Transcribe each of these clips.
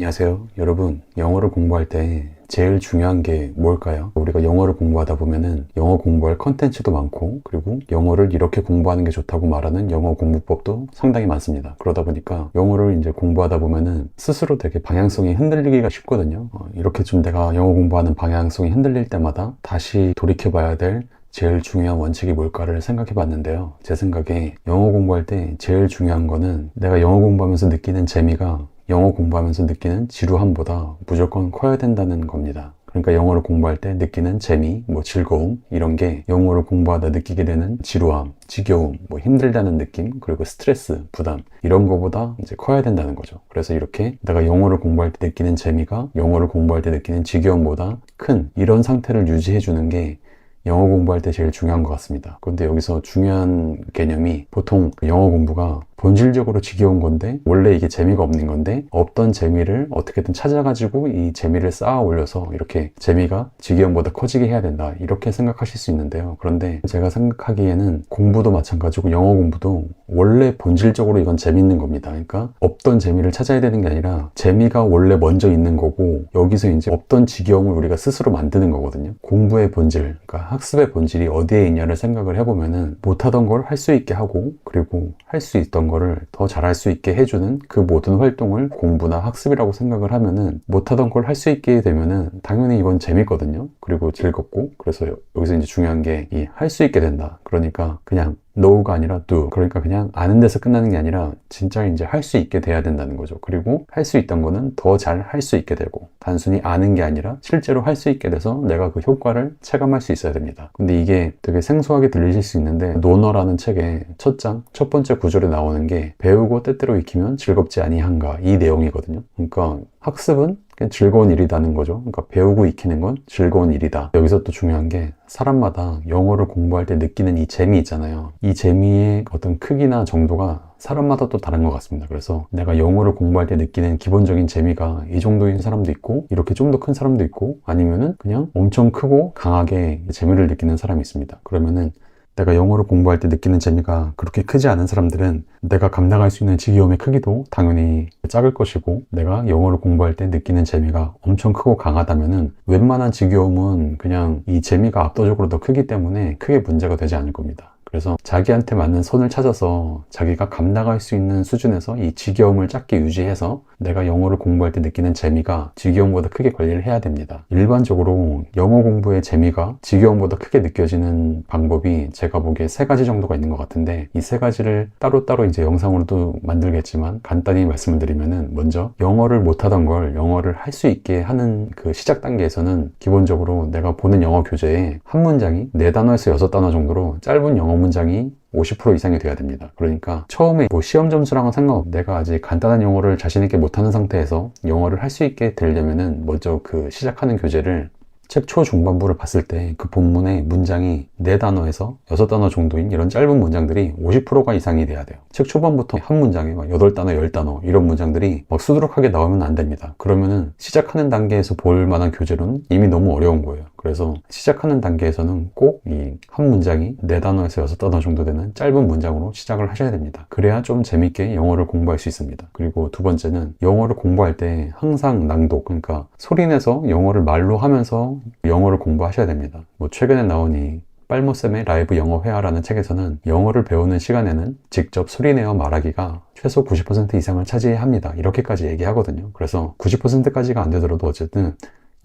안녕하세요. 여러분, 영어를 공부할 때 제일 중요한 게 뭘까요? 우리가 영어를 공부하다 보면은 영어 공부할 컨텐츠도 많고, 그리고 영어를 이렇게 공부하는 게 좋다고 말하는 영어 공부법도 상당히 많습니다. 그러다 보니까 영어를 이제 공부하다 보면은 스스로 되게 방향성이 흔들리기가 쉽거든요. 이렇게 좀 내가 영어 공부하는 방향성이 흔들릴 때마다 다시 돌이켜봐야 될 제일 중요한 원칙이 뭘까를 생각해 봤는데요. 제 생각에 영어 공부할 때 제일 중요한 거는 내가 영어 공부하면서 느끼는 재미가 영어 공부하면서 느끼는 지루함보다 무조건 커야 된다는 겁니다. 그러니까 영어를 공부할 때 느끼는 재미, 즐거움 이런 게 영어를 공부하다 느끼게 되는 지루함, 지겨움, 힘들다는 느낌, 그리고 스트레스, 부담 이런 거보다 이제 커야 된다는 거죠. 그래서 이렇게 내가 영어를 공부할 때 느끼는 재미가 영어를 공부할 때 느끼는 지겨움보다 큰 이런 상태를 유지해 주는 게 영어 공부할 때 제일 중요한 것 같습니다. 그런데 여기서 중요한 개념이 보통 영어 공부가 본질적으로 지겨운 건데 원래 이게 재미가 없는 건데 없던 재미를 어떻게든 찾아가지고 이 재미를 쌓아 올려서 이렇게 재미가 지겨움보다 커지게 해야 된다 이렇게 생각하실 수 있는데요. 그런데 제가 생각하기에는 공부도 마찬가지고 영어 공부도 원래 본질적으로 이건 재밌는 겁니다. 그러니까 없던 재미를 찾아야 되는 게 아니라 재미가 원래 먼저 있는 거고 여기서 이제 없던 지겨움을 우리가 스스로 만드는 거거든요. 공부의 본질, 그러니까 학습의 본질이 어디에 있냐를 생각을 해보면은 못하던 걸 할 수 있게 하고 그리고 할 수 있던 거를 더 잘할 수 있게 해주는 그 모든 활동을 공부나 학습이라고 생각을 하면은 못하던 걸 할 수 있게 되면은 당연히 이건 재밌거든요. 그리고 즐겁고 그래서 여기서 이제 중요한 게 이 할 수 있게 된다. 그러니까 그냥 know가 아니라 do. 그러니까 그냥 아는 데서 끝나는 게 아니라 진짜 이제 할 수 있게 돼야 된다는 거죠. 그리고 할 수 있던 거는 더 잘 할 수 있게 되고 단순히 아는 게 아니라 실제로 할 수 있게 돼서 내가 그 효과를 체감할 수 있어야 됩니다. 근데 이게 되게 생소하게 들리실 수 있는데 노너라는 책의 첫 장, 첫 번째 구절에 나오는 게 배우고 때때로 익히면 즐겁지 아니한가 이 내용이거든요. 그러니까 학습은 그냥 즐거운 일이라는 거죠. 그러니까 배우고 익히는 건 즐거운 일이다. 여기서 또 중요한 게 사람마다 영어를 공부할 때 느끼는 이 재미 있잖아요. 이 재미의 어떤 크기나 정도가 사람마다 또 다른 것 같습니다. 그래서 내가 영어를 공부할 때 느끼는 기본적인 재미가 이 정도인 사람도 있고 이렇게 좀 더 큰 사람도 있고 아니면은 그냥 엄청 크고 강하게 재미를 느끼는 사람이 있습니다. 그러면은 내가 영어를 공부할 때 느끼는 재미가 그렇게 크지 않은 사람들은 내가 감당할 수 있는 지겨움의 크기도 당연히 작을 것이고 내가 영어를 공부할 때 느끼는 재미가 엄청 크고 강하다면은 웬만한 지겨움은 그냥 이 재미가 압도적으로 더 크기 때문에 크게 문제가 되지 않을 겁니다. 그래서 자기한테 맞는 선을 찾아서 자기가 감당할 수 있는 수준에서 이 지겨움을 작게 유지해서 내가 영어를 공부할 때 느끼는 재미가 지겨움보다 크게 관리를 해야 됩니다. 일반적으로 영어 공부의 재미가 지겨움보다 크게 느껴지는 방법이 제가 보기에 세 가지 정도가 있는 것 같은데 이 세 가지를 따로따로 이제 영상으로도 만들겠지만 간단히 말씀을 드리면은 먼저 영어를 못하던 걸 영어를 할 수 있게 하는 그 시작 단계에서는 기본적으로 내가 보는 영어 교재에 한 문장이 4단어에서 6단어 정도로 짧은 영어 문장이 50% 이상이 돼야 됩니다. 그러니까 처음에 시험 점수랑은 상관없고 내가 아직 간단한 영어를 자신 있게 못하는 상태에서 영어를 할 수 있게 되려면은 먼저 그 시작하는 교재를 책 초중반부를 봤을 때 그 본문의 문장이 4단어에서 6단어 정도인 이런 짧은 문장들이 50%가 이상이 돼야 돼요. 책 초반부터 한 문장에 8단어, 10단어 이런 문장들이 수두룩하게 나오면 안 됩니다. 그러면은 시작하는 단계에서 볼 만한 교재로는 이미 너무 어려운 거예요. 그래서 시작하는 단계에서는 꼭 이 한 문장이 4단어에서 6단어 정도 되는 짧은 문장으로 시작을 하셔야 됩니다. 그래야 좀 재밌게 영어를 공부할 수 있습니다. 그리고 두 번째는 영어를 공부할 때 항상 낭독, 그러니까 소리내서 영어를 말로 하면서 영어를 공부하셔야 됩니다. 최근에 나온 이 빨모쌤의 라이브 영어 회화라는 책에서는 영어를 배우는 시간에는 직접 소리내어 말하기가 최소 90% 이상을 차지해야 합니다. 이렇게까지 얘기하거든요. 그래서 90%까지가 안 되더라도 어쨌든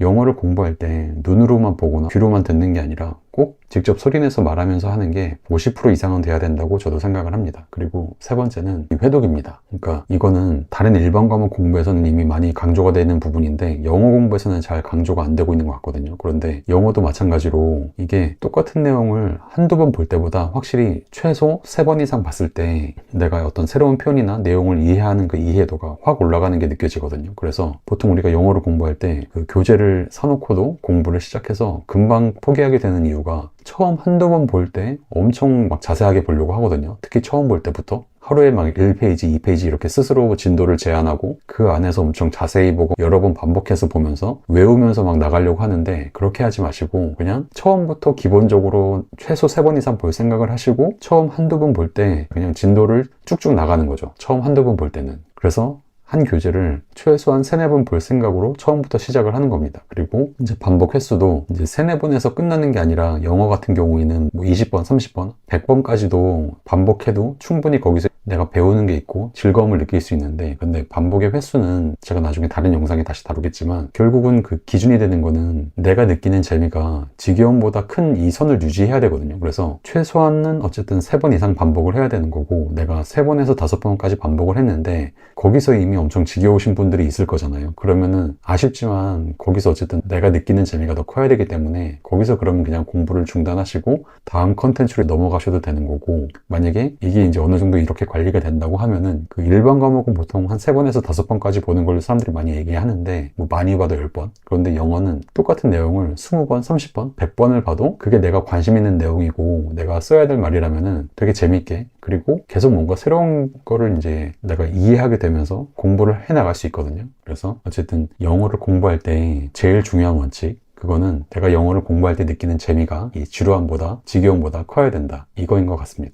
영어를 공부할 때 눈으로만 보거나 귀로만 듣는 게 아니라 꼭 직접 소리내서 말하면서 하는 게 50% 이상은 돼야 된다고 저도 생각을 합니다. 그리고 세 번째는 이 회독입니다. 그러니까 이거는 다른 일반 과목 공부에서는 이미 많이 강조가 되는 부분인데 영어 공부에서는 잘 강조가 안 되고 있는 것 같거든요. 그런데 영어도 마찬가지로 이게 똑같은 내용을 한두 번 볼 때보다 확실히 최소 3번 이상 봤을 때 내가 어떤 새로운 표현이나 내용을 이해하는 그 이해도가 확 올라가는 게 느껴지거든요. 그래서 보통 우리가 영어를 공부할 때 그 교재를 사놓고도 공부를 시작해서 금방 포기하게 되는 이유가 처음 한두 번 볼 때 엄청 자세하게 보려고 하거든요. 특히 처음 볼 때부터 하루에 1페이지, 2페이지 이렇게 스스로 진도를 제한하고 그 안에서 엄청 자세히 보고 여러 번 반복해서 보면서 외우면서 나가려고 하는데 그렇게 하지 마시고 그냥 처음부터 기본적으로 최소 3번 이상 볼 생각을 하시고 처음 한두 번 볼 때 그냥 진도를 쭉쭉 나가는 거죠. 처음 한두 번 볼 때는. 그래서 한 교재를 최소한 3-4번 볼 생각으로 처음부터 시작을 하는 겁니다. 그리고 이제 반복 횟수도 이제 3-4번에서 끝나는 게 아니라 영어 같은 경우에는 뭐 20번, 30번, 100번까지도 반복해도 충분히 거기서 내가 배우는 게 있고 즐거움을 느낄 수 있는데, 근데 반복의 횟수는 제가 나중에 다른 영상에 다시 다루겠지만 결국은 그 기준이 되는 거는 내가 느끼는 재미가 지겨움보다 큰 이 선을 유지해야 되거든요. 그래서 최소한은 어쨌든 3번 이상 반복을 해야 되는 거고, 내가 3번에서 5번까지 반복을 했는데 거기서 이미 엄청 지겨우신 분들이 있을 거잖아요. 그러면은 아쉽지만 거기서 어쨌든 내가 느끼는 재미가 더 커야 되기 때문에 거기서 그러면 그냥 공부를 중단하시고 다음 컨텐츠로 넘어가셔도 되는 거고, 만약에 이게 이제 어느 정도 이렇게 관리가 된다고 하면은 그 일반 과목은 보통 한 3번에서 5번까지 보는 걸 사람들이 많이 얘기하는데, 뭐 많이 봐도 10번. 그런데 영어는 똑같은 내용을 20번, 30번, 100번을 봐도 그게 내가 관심 있는 내용이고 내가 써야 될 말이라면은 되게 재밌게, 그리고 계속 뭔가 새로운 거를 이제 내가 이해하게 되면서 공부를 해 나갈 수 있거든요. 그래서 어쨌든 영어를 공부할 때 제일 중요한 원칙, 그거는 내가 영어를 공부할 때 느끼는 재미가 이 지루함보다 지겨움보다 커야 된다, 이거인 것 같습니다.